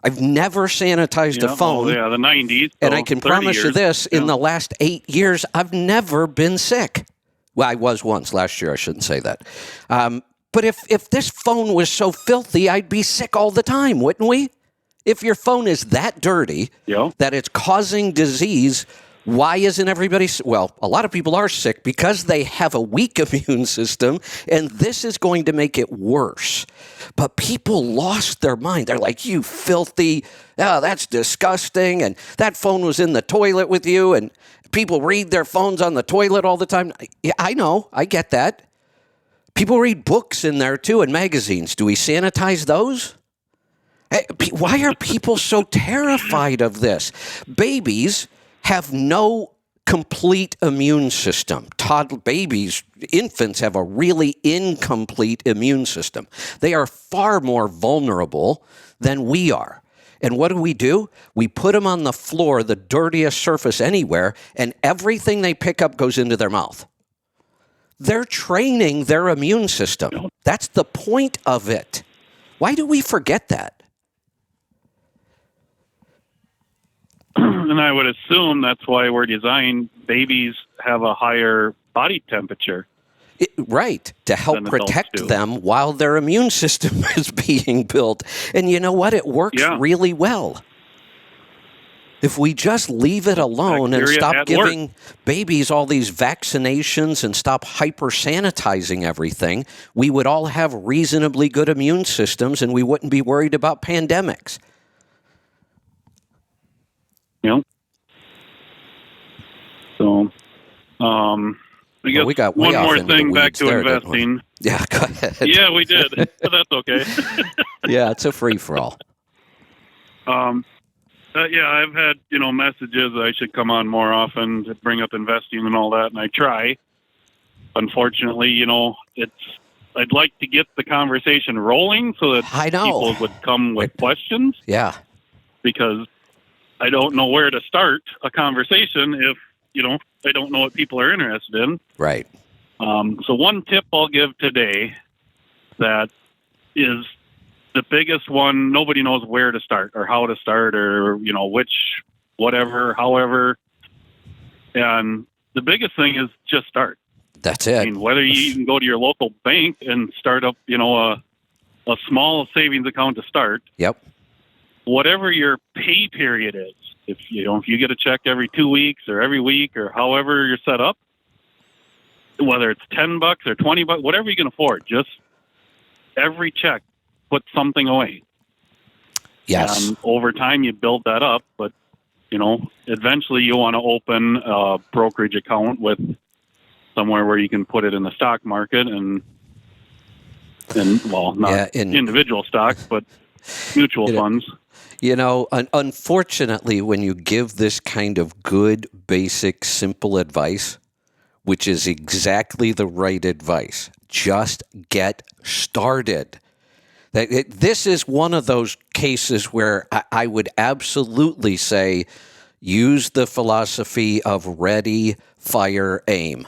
I've never sanitized a phone. Oh, yeah, the 90s. And I can promise you this, in the last 8 years, I've never been sick. Well, I was once last year. I shouldn't say that. But if this phone was so filthy, I'd be sick all the time, wouldn't we? If your phone is that dirty, that it's causing disease, why isn't everybody? Well, a lot of people are sick because they have a weak immune system, and this is going to make it worse. But people lost their mind. They're like, you filthy, oh, that's disgusting, and that phone was in the toilet with you, and people read their phones on the toilet all the time. Yeah, I know, I get that. People read books in there too, and magazines. Do we sanitize those? Hey, why are people so terrified of this? Babies have no complete immune system. Babies, infants have a really incomplete immune system. They are far more vulnerable than we are. And what do? We put them on the floor, the dirtiest surface anywhere, and everything they pick up goes into their mouth. They're training their immune system. That's the point of it. Why do we forget that? And I would assume that's why we're designed, babies have a higher body temperature. Right, to help protect them while their immune system is being built. And you know what? It works really well. If we just leave it alone and stop giving babies all these vaccinations and stop hyper-sanitizing everything, we would all have reasonably good immune systems and we wouldn't be worried about pandemics. Yep. So, I guess we got one more thing back to investing. Yeah, go ahead. Yeah, we did. But that's okay. Yeah, it's a free-for-all. Yeah, I've had, messages that I should come on more often to bring up investing and all that, and I try. Unfortunately, I'd like to get the conversation rolling so that people would come with questions. Yeah. Because I don't know where to start a conversation if, I don't know what people are interested in. Right. So one tip I'll give today that is the biggest one, nobody knows where to start or how to start or, which, whatever, however. And the biggest thing is just start. That's it. I mean, whether you can go to your local bank and start up, a small savings account to start. Yep. Whatever your pay period is, if you get a check every 2 weeks or every week or however you're set up, whether it's $10 or $20, whatever you can afford, just every check, put something away. Yes. And over time, you build that up, but eventually you want to open a brokerage account with somewhere where you can put it in the stock market and not individual stocks, but mutual funds. Unfortunately, when you give this kind of good, basic, simple advice, which is exactly the right advice, just get started. This is one of those cases where I would absolutely say use the philosophy of ready, fire, aim.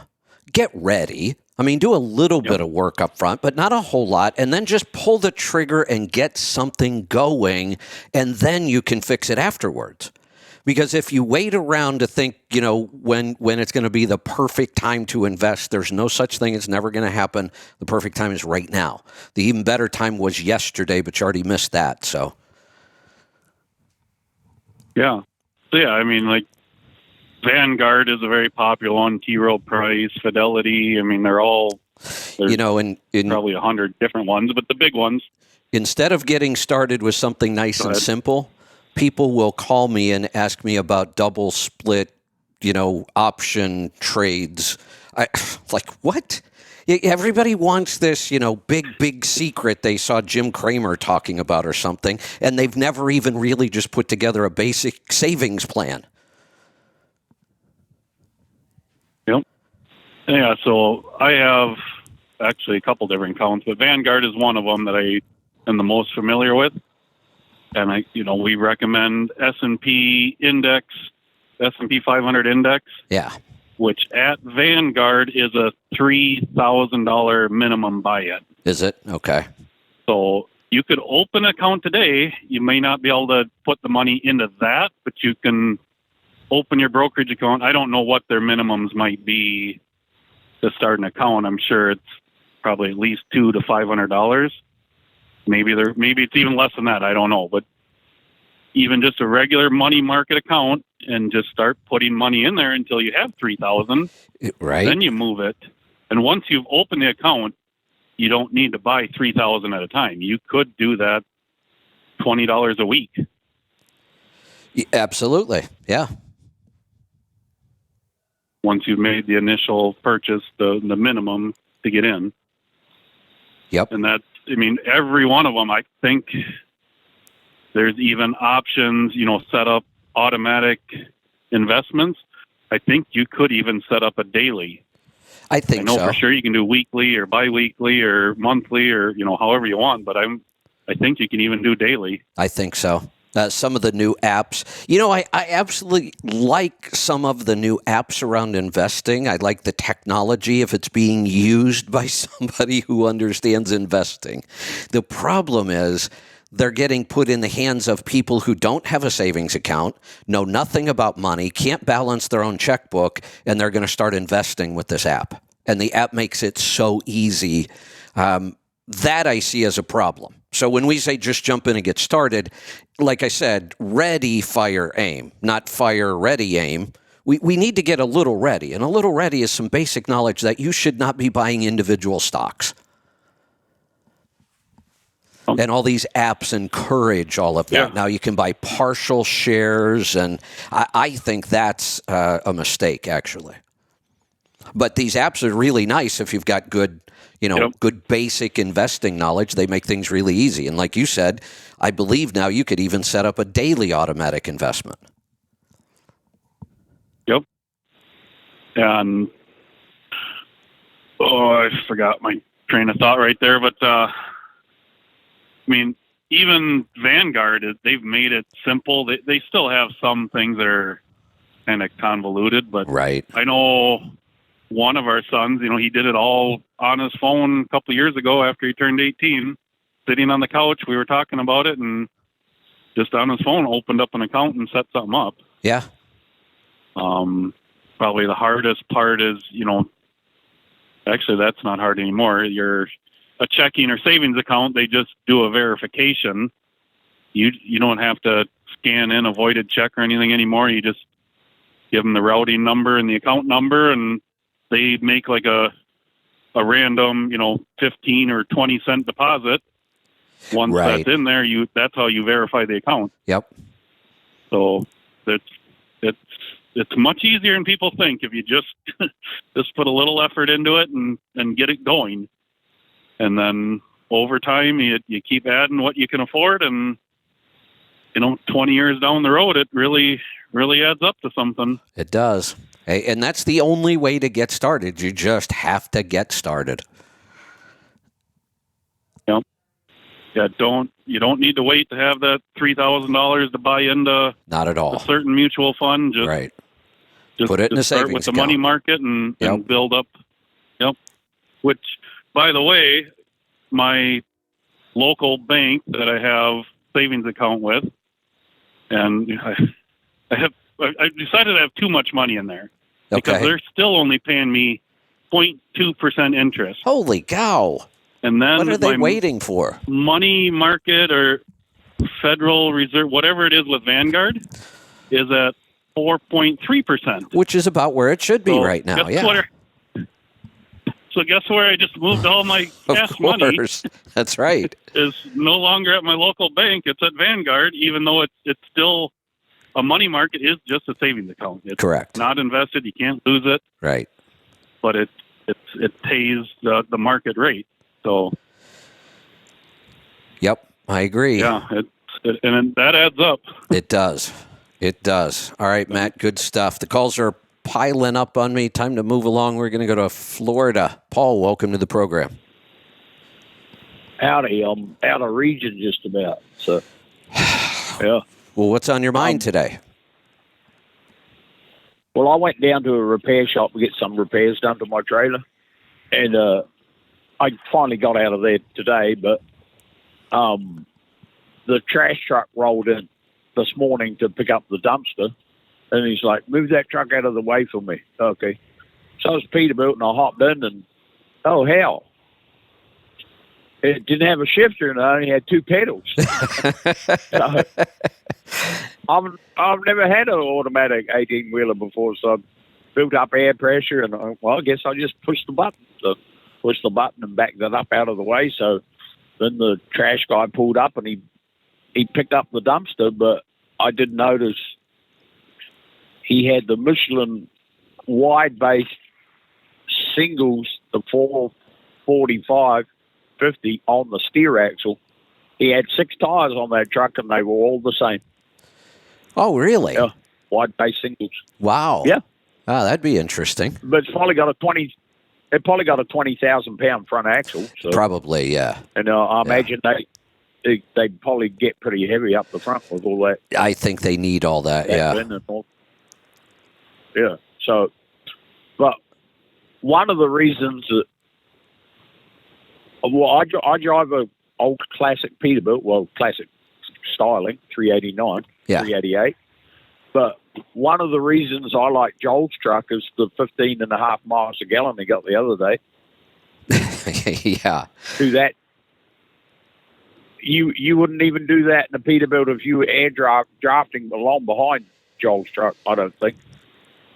Get ready. I mean, do a little bit of work up front, but not a whole lot, and then just pull the trigger and get something going, and then you can fix it afterwards. Because if you wait around to think, when it's going to be the perfect time to invest, there's no such thing. It's never going to happen. The perfect time is right now. The even better time was yesterday, but you already missed that. So, yeah. So, yeah, I mean, like, Vanguard is a very popular one, T. Rowe Price, Fidelity. I mean, there's probably 100 different ones, but the big ones. Instead of getting started with something nice and simple, people will call me and ask me about double split, option trades. Like, what? Everybody wants this, big secret they saw Jim Cramer talking about or something, and they've never even really just put together a basic savings plan. Yep. Yeah, so I have actually a couple different accounts, but Vanguard is one of them that I am the most familiar with. And we recommend S&P index, S&P 500 index, Yeah. which at Vanguard is a $3,000 minimum buy-in. Is it? Okay. So you could open an account today. You may not be able to put the money into that, but you can open your brokerage account. I don't know what their minimums might be to start an account. I'm sure it's probably at least $200 to $500. Maybe it's even less than that. I don't know. But even just a regular money market account and just start putting money in there until you have $3,000. Right. Then you move it. And once you've opened the account, you don't need to buy $3,000 at a time. You could do that $20 a week. Absolutely. Yeah. Once you've made the initial purchase, the minimum to get in. Yep. And every one of them, I think there's even options, set up automatic investments. I think you could even set up a daily. I think I know so. for sure you can do weekly or biweekly or monthly or, however you want, but I think you can even do daily. I think so. Some of the new apps, I absolutely like some of the new apps around investing. I like the technology if it's being used by somebody who understands investing. The problem is they're getting put in the hands of people who don't have a savings account, know nothing about money, can't balance their own checkbook, and they're going to start investing with this app. And the app makes it so easy. That I see as a problem. So when we say just jump in and get started, like I said, ready, fire, aim, not fire, ready, aim. We need to get a little ready. And a little ready is some basic knowledge that you should not be buying individual stocks. And all these apps encourage all of that. Yeah. Now you can buy partial shares, and I think that's a mistake, actually. But these apps are really nice if you've got good, good basic investing knowledge. They make things really easy. And like you said, I believe now you could even set up a daily automatic investment. Yep. And, I forgot my train of thought right there. But, even Vanguard, they've made it simple. They still have some things that are kind of convoluted. But Right. I know one of our sons, he did it all on his phone a couple of years ago after he turned 18, sitting on the couch. We were talking about it, and just on his phone opened up an account and set something up. Yeah. Probably the hardest part is, actually that's not hard anymore. A checking or savings account, they just do a verification. You don't have to scan in a voided check or anything anymore. You just give them the routing number and the account number, and they make like a random, 15 or 20 cent deposit. Once Right. that's in there, that's how you verify the account. Yep. So it's much easier than people think if you just put a little effort into it and get it going. And then over time, you keep adding what you can afford, and 20 years down the road, it really, really adds up to something. It does. Hey, and that's the only way to get started. You just have to get started. Yep. Yeah. You don't need to wait to have that $3,000 to buy into Not at all. a certain mutual fund. Just, Right. Just Put it in a start savings with the account. money market and Yep. build up. Yep. Which, by the way, my local bank that I have savings account with, and I decided to have too much money in there because Okay. they're still only paying me 0.2% interest. Holy cow. And then What are they my waiting for? money market or Federal Reserve, whatever it is with Vanguard, is at 4.3%. Which is about where it should be So right now. Yeah. So guess where I just moved all my Of cash money course. That's right. is no longer at my local bank. It's at Vanguard, even though it's still a money market is just a savings account. It's Correct. not invested. You can't lose it, Right. but it pays the market rate. So Yep. I agree. yeah, and that adds up. It does. It does. All right, Matt, good stuff. The calls are piling up on me. Time to move along. We're going to go to Florida. Paul, welcome to the program. Howdy, I'm out of region just about. So, yeah. Well, what's on your mind today? Well, I went down to a repair shop to get some repairs done to my trailer, and I finally got out of there today. But the trash truck rolled in this morning to pick up the dumpster, and he's like, "Move that truck out of the way for me." Okay. So I was Peterbilt, and I hopped in, and oh hell. It didn't have a shifter, and I only had 2 pedals. So, I've never had an automatic 18-wheeler before, so I built up air pressure, and I guess I just pushed the button. So pushed the button and backed that up out of the way. So then the trash guy pulled up, and he picked up the dumpster, but I didn't notice he had the Michelin wide-based singles, the 445. 50 on the steer axle. He had 6 tires on that truck, and they were all the same. Oh, really? Yeah, wide base singles. Wow. Yeah. Oh, that'd be interesting. But it's probably got a 20,000-pound front axle. So, Probably, yeah. And I imagine they probably get pretty heavy up the front with all that. I think they need all that, yeah. And all. Yeah. So, but one of the reasons that I drive a old classic Peterbilt, well, classic styling, 389, 388. But one of the reasons I like Joel's truck is the 15.5 miles a gallon he got the other day. Yeah. Do that. You wouldn't even do that in a Peterbilt if you were drafting along behind Joel's truck, I don't think.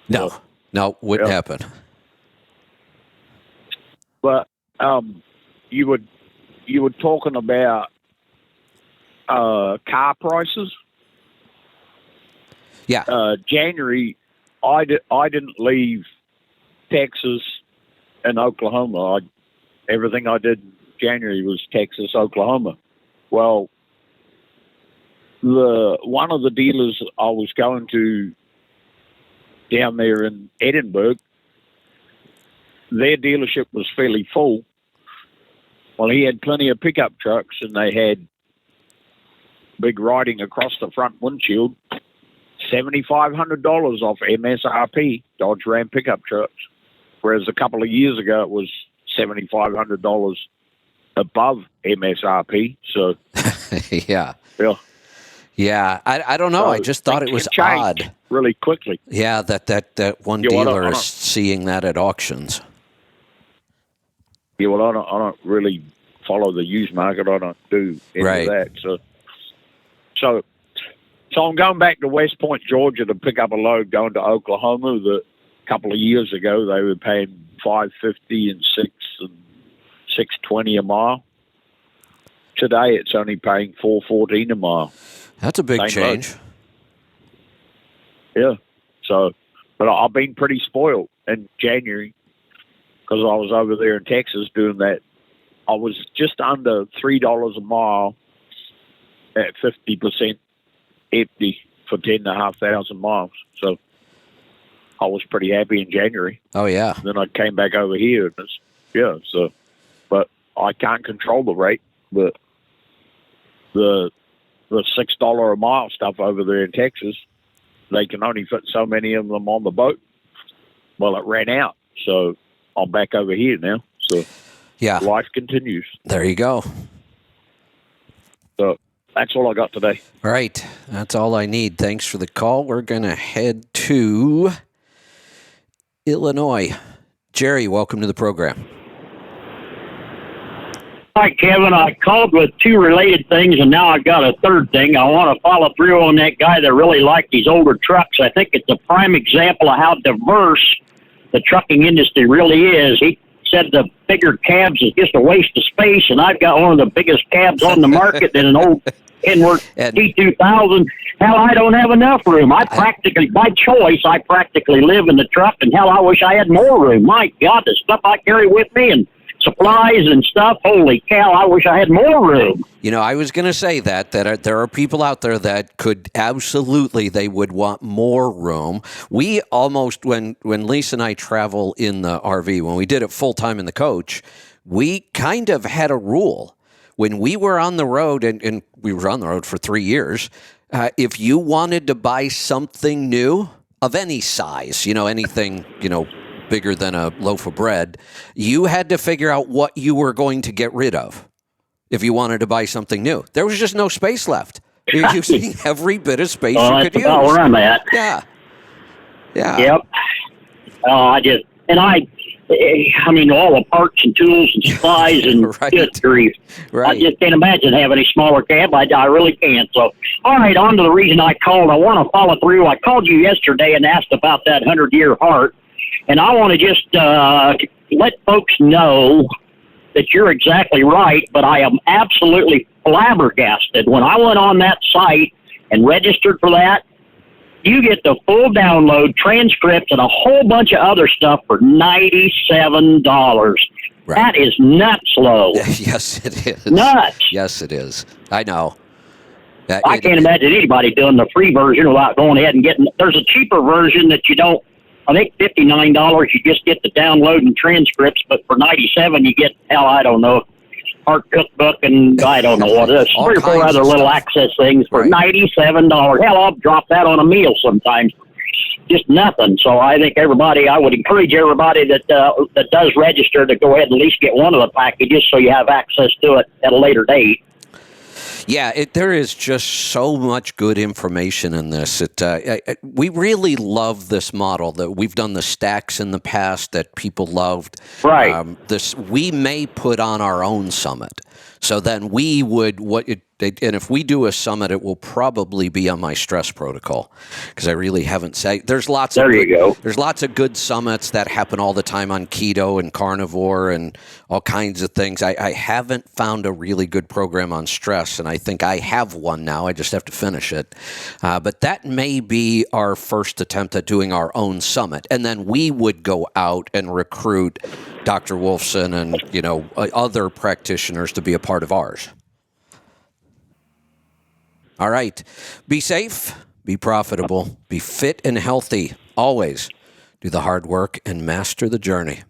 No, wouldn't happen. But you were talking about car prices. Yeah. January, I didn't leave Texas and Oklahoma. Everything I did in January was Texas, Oklahoma. Well, one of the dealers I was going to down there in Edinburgh, their dealership was fairly full. Well, he had plenty of pickup trucks, and they had big writing across the front windshield, $7,500 off MSRP Dodge Ram pickup trucks, whereas a couple of years ago it was $7,500 above MSRP. So, yeah. I don't know. So I just thought it was odd, really quickly. Yeah, that one dealer is seeing that at auctions. Yeah, well, I don't really follow the used market. I don't do any of that. So I'm going back to West Point, Georgia, to pick up a load going to Oklahoma. A couple of years ago, they were paying $550 and $620 a mile. Today, it's only paying $414 a mile. That's a big change. Load. Yeah. So, but I've been pretty spoiled in January, because I was over there in Texas doing that. I was just under $3 a mile at 50% empty for 10,500 miles. So I was pretty happy in January. Oh, yeah. Then I came back over here. And but I can't control the rate. But the $6 a mile stuff over there in Texas, they can only fit so many of them on the boat. Well, it ran out. So I'm back over here now. So life continues. There you go. So that's all I got today. All right. That's all I need. Thanks for the call. We're going to head to Illinois. Jerry, welcome to the program. Hi, Kevin. I called with 2 related things, and now I got a third thing. I want to follow through on that guy that really liked these older trucks. I think it's a prime example of how diverse the trucking industry really is. He said the bigger cabs is just a waste of space, and I've got one of the biggest cabs on the market in an old Kenworth T2000. Hell, I don't have enough room. By choice, I practically live in the truck, and hell, I wish I had more room. My God, the stuff I carry with me, and supplies and stuff. Holy cow! I wish I had more room. You know, I was going to say that there are people out there that could absolutely, they would want more room. We almost, when Lisa and I travel in the RV, when we did it full time in the coach, we kind of had a rule. When we were on the road, and we were on the road for 3 years, if you wanted to buy something new of any size, anything, bigger than a loaf of bread, you had to figure out what you were going to get rid of if you wanted to buy something new. There was just no space left. You're using every bit of space you could use. That's about where I'm at. Yeah. Yep. I mean, all the parts and tools and supplies and Right. good grief. Right. I just can't imagine having a smaller cab. I really can't. So, all right, on to the reason I called. I want to follow through. I called you yesterday and asked about that 100-year heart. And I want to just let folks know that you're exactly right, but I am absolutely flabbergasted. When I went on that site and registered for that, you get the full download, transcripts, and a whole bunch of other stuff for $97. Right. That is nuts low. Yes, it is. Nuts. Yes, it is. I know. I can't imagine anybody doing the free version without going ahead and getting. There's a cheaper version that you don't. I think $59. You just get the download and transcripts, but for $97 you get I don't know, art cookbook and I don't know what it is, All 3 or 4 kinds other of little stuff. access things for Right. $97. Hell, I'll drop that on a meal sometimes. Just nothing. So I think I would encourage everybody that does register to go ahead and at least get one of the packages so you have access to it at a later date. Yeah, there is just so much good information in this. We really love this model. That we've done the stacks in the past that people loved. Right. We may put on our own summit. So then we would and if we do a summit, it will probably be on my stress protocol because I really haven't said. There's lots of good summits that happen all the time on keto and carnivore and all kinds of things. I haven't found a really good program on stress, and I think I have one now. I just have to finish it. But that may be our first attempt at doing our own summit, and then we would go out and recruit Dr. Wolfson and other practitioners to be a part of ours. All right. Be safe, be profitable, be fit and healthy. Always do the hard work and master the journey.